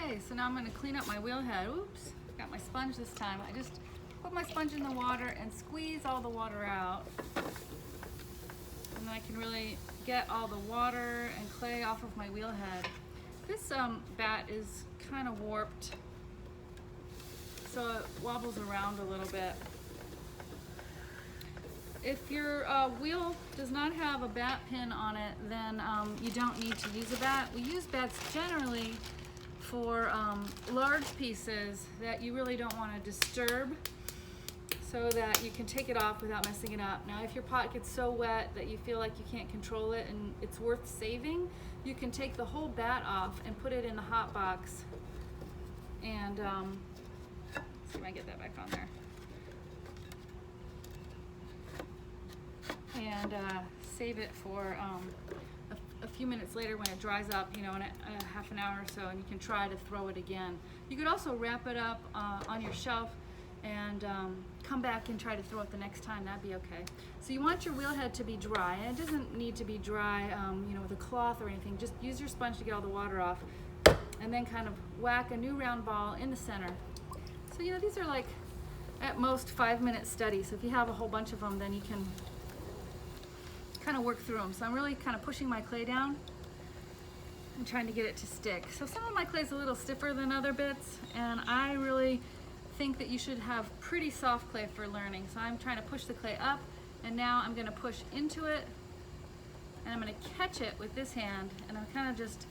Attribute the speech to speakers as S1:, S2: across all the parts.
S1: Okay, so now I'm going to clean up my wheel head. Oops, got my sponge this time. I just put my sponge in the water and squeeze all the water out. And then I can really get all the water and clay off of my wheel head. This bat is kind of warped, so it wobbles around a little bit. If your wheel does not have a bat pin on it, then you don't need to use a bat. We use bats generally for large pieces that you really don't want to disturb, so that you can take it off without messing it up. Now, if your pot gets so wet that you feel like you can't control it and it's worth saving, you can take the whole bat off and put it in the hot box and see if I can get that back on there. And save it for a few minutes later when it dries up, you know, in a half an hour or so, and you can try to throw it again. You could also wrap it up on your shelf and come back and try to throw it the next time. That'd be okay. So you want your wheel head to be dry, and it doesn't need to be dry, you know, with a cloth or anything. Just use your sponge to get all the water off, and then kind of whack a new round ball in the center. So, you know, these are like at most 5-minute studies. So if you have a whole bunch of them, then you can kind of work through them. So I'm really kind of pushing my clay down and trying to get it to stick. So some of my clay is a little stiffer than other bits, and I really think that you should have pretty soft clay for learning. So I'm trying to push the clay up, and now I'm going to push into it, and I'm going to catch it with this hand, and I'm kind of just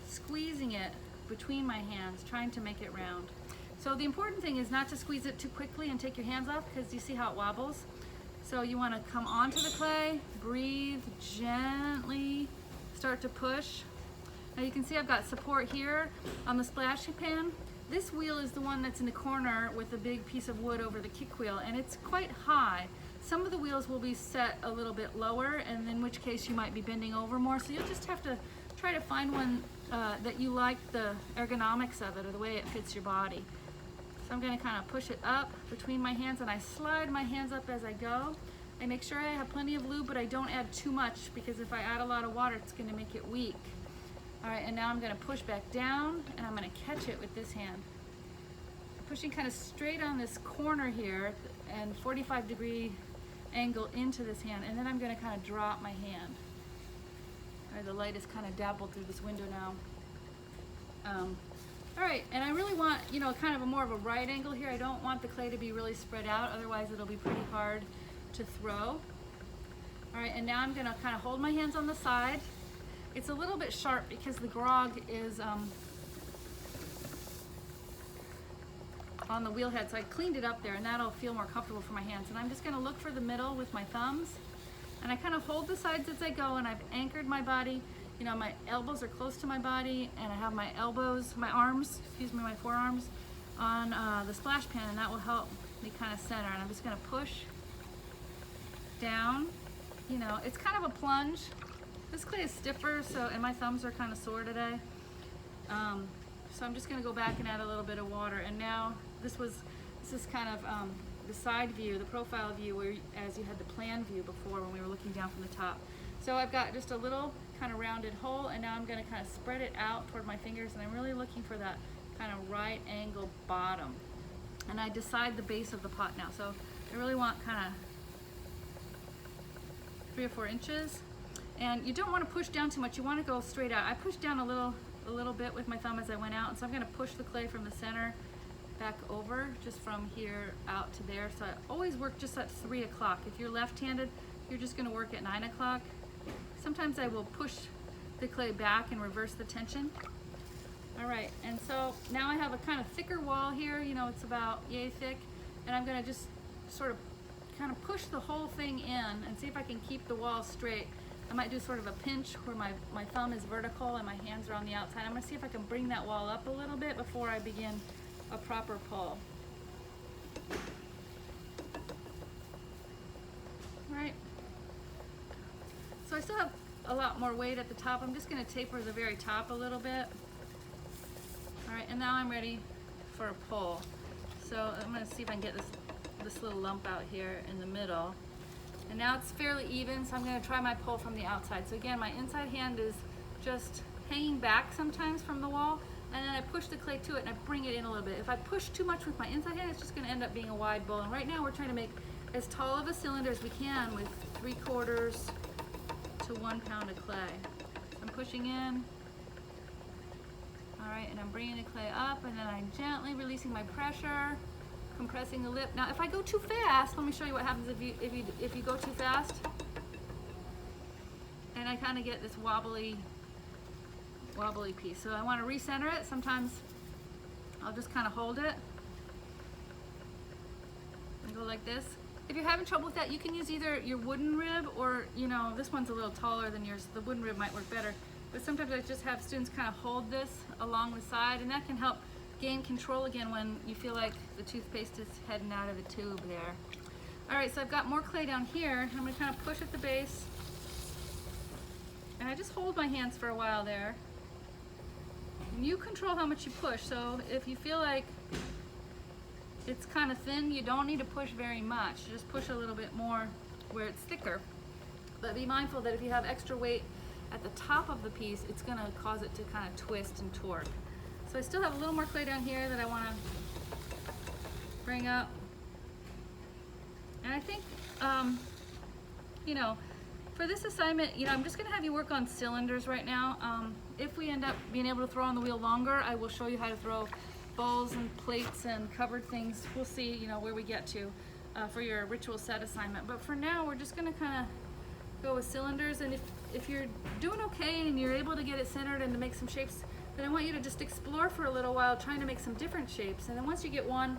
S1: squeezing it between my hands, trying to make it round. So the important thing is not to squeeze it too quickly and take your hands off, because you see how it wobbles. So you want to come onto the clay, breathe, gently start to push. Now you can see I've got support here on the splash pan. This wheel is the one that's in the corner with a big piece of wood over the kick wheel, and it's quite high. Some of the wheels will be set a little bit lower, and in which case you might be bending over more. So you'll just have to try to find one that you like the ergonomics of it or the way it fits your body. So I'm going to kind of push it up between my hands, and I slide my hands up as I go. I make sure I have plenty of lube, but I don't add too much, because if I add a lot of water, it's going to make it weak. All right, and now I'm going to push back down, and I'm going to catch it with this hand. Pushing kind of straight on this corner here and 45-degree angle into this hand, and then I'm going to kind of drop my hand. All right, the light is kind of dabbled through this window now. All right, and I really want, you know, kind of a more of a right angle here. I don't want the clay to be really spread out, otherwise it'll be pretty hard to throw. All right, and now I'm gonna kind of hold my hands on the side. It's a little bit sharp because the grog is on the wheel head, so I cleaned it up there, and that'll feel more comfortable for my hands. And I'm just gonna look for the middle with my thumbs, and I kind of hold the sides as I go, and I've anchored my body. You know, my elbows are close to my body, and I have my my forearms on the splash pan, and that will help me kind of center. And I'm just gonna push down. You know, it's kind of a plunge. This clay is stiffer, so, and my thumbs are kind of sore today. So I'm just gonna go back and add a little bit of water. And now this is kind of the side view, the profile view, where as you had the plan view before when we were looking down from the top. So I've got just a little kind of rounded hole, and now I'm going to kind of spread it out toward my fingers, and I'm really looking for that kind of right angle bottom. And I decide the base of the pot now. So I really want kind of 3 or 4 inches. And you don't want to push down too much. You want to go straight out. I pushed down a little bit with my thumb as I went out, and so I'm going to push the clay from the center back over, just from here out to there. So I always work just at 3 o'clock. If you're left-handed, you're just going to work at 9 o'clock. Sometimes I will push the clay back and reverse the tension. All right, and so now I have a kind of thicker wall here. You know, it's about yay thick, and I'm going to just sort of kind of push the whole thing in and see if I can keep the wall straight. I might do sort of a pinch where my thumb is vertical and my hands are on the outside. I'm going to see if I can bring that wall up a little bit before I begin a proper pull. All right. So I still have a lot more weight at the top. I'm just going to taper the very top a little bit. All right, and now I'm ready for a pull. So I'm going to see if I can get this little lump out here in the middle. And now it's fairly even, so I'm going to try my pull from the outside. So again, my inside hand is just hanging back sometimes from the wall, and then I push the clay to it and I bring it in a little bit. If I push too much with my inside hand, it's just gonna end up being a wide bowl. And right now we're trying to make as tall of a cylinder as we can with 3/4 to 1 pound of clay. So I'm pushing in. All right, and I'm bringing the clay up, and then I'm gently releasing my pressure, compressing the lip. Now, if I go too fast, let me show you what happens if you go too fast. And I kind of get this wobbly piece. So I want to recenter it. Sometimes I'll just kind of hold it and go like this. If you're having trouble with that, you can use either your wooden rib or, you know, this one's a little taller than yours. The wooden rib might work better. But sometimes I just have students kind of hold this along the side, and that can help gain control again when you feel like the toothpaste is heading out of the tube there. All right, so I've got more clay down here. I'm gonna kind of push at the base. And I just hold my hands for a while there. And you control how much you push. So if you feel like it's kind of thin, you don't need to push very much. Just push a little bit more where it's thicker. But be mindful that if you have extra weight at the top of the piece, it's gonna cause it to kind of twist and torque. So I still have a little more clay down here that I wanna bring up. And I think, you know, for this assignment, you know, I'm just gonna have you work on cylinders right now. If we end up being able to throw on the wheel longer, I will show you how to throw bowls and plates and covered things. We'll see, you know, where we get to for your ritual set assignment. But for now, we're just gonna kind of go with cylinders. And if you're doing okay and you're able to get it centered and to make some shapes, then I want you to just explore for a little while trying to make some different shapes. And then once you get one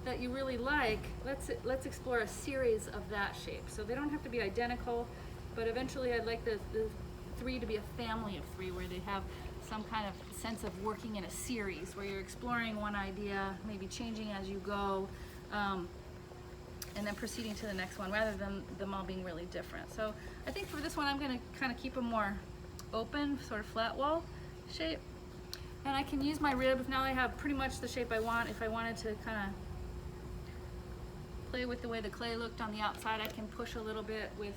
S1: that you really like, let's explore a series of that shape. So they don't have to be identical, but eventually I'd like the three to be a family of three where they have some kind of sense of working in a series where you're exploring one idea, maybe changing as you go, and then proceeding to the next one rather than them all being really different. So I think for this one I'm going to kind of keep a more open, sort of flat wall shape. And I can use my rib. Now I have pretty much the shape I want. If I wanted to kind of play with the way the clay looked on the outside, I can push a little bit with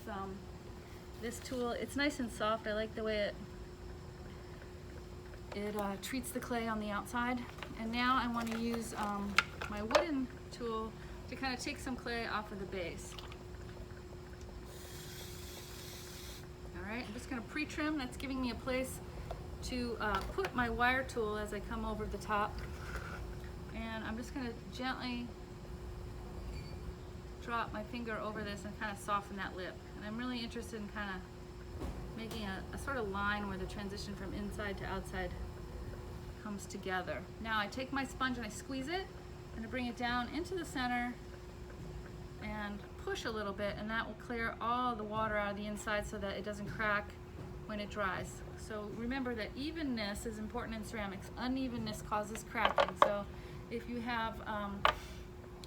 S1: this tool. It's nice and soft. I like the way it treats the clay on the outside. And now I want to use my wooden tool to kind of take some clay off of the base. All right, I'm just going to pre-trim. That's giving me a place to put my wire tool as I come over the top. And I'm just going to gently drop my finger over this and kind of soften that lip. And I'm really interested in kind of making a sort of line where the transition from inside to outside comes together. Now I take my sponge and I squeeze it and I bring it down into the center and push a little bit, and that will clear all the water out of the inside so that it doesn't crack when it dries. So remember that evenness is important in ceramics. Unevenness causes cracking. So if you have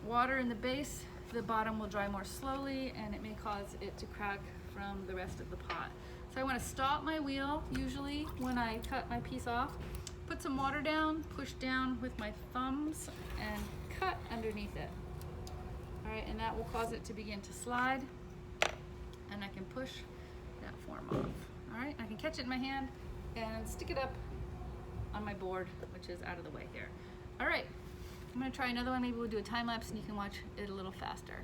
S1: water in the base, the bottom will dry more slowly and it may cause it to crack from the rest of the pot. So I want to stop my wheel usually when I cut my piece off, put some water down, push down with my thumbs and cut underneath it. All right, and that will cause it to begin to slide and I can push that form off. All right, I can catch it in my hand and stick it up on my board, which is out of the way here. All right, I'm gonna try another one. Maybe we'll do a time lapse and you can watch it a little faster.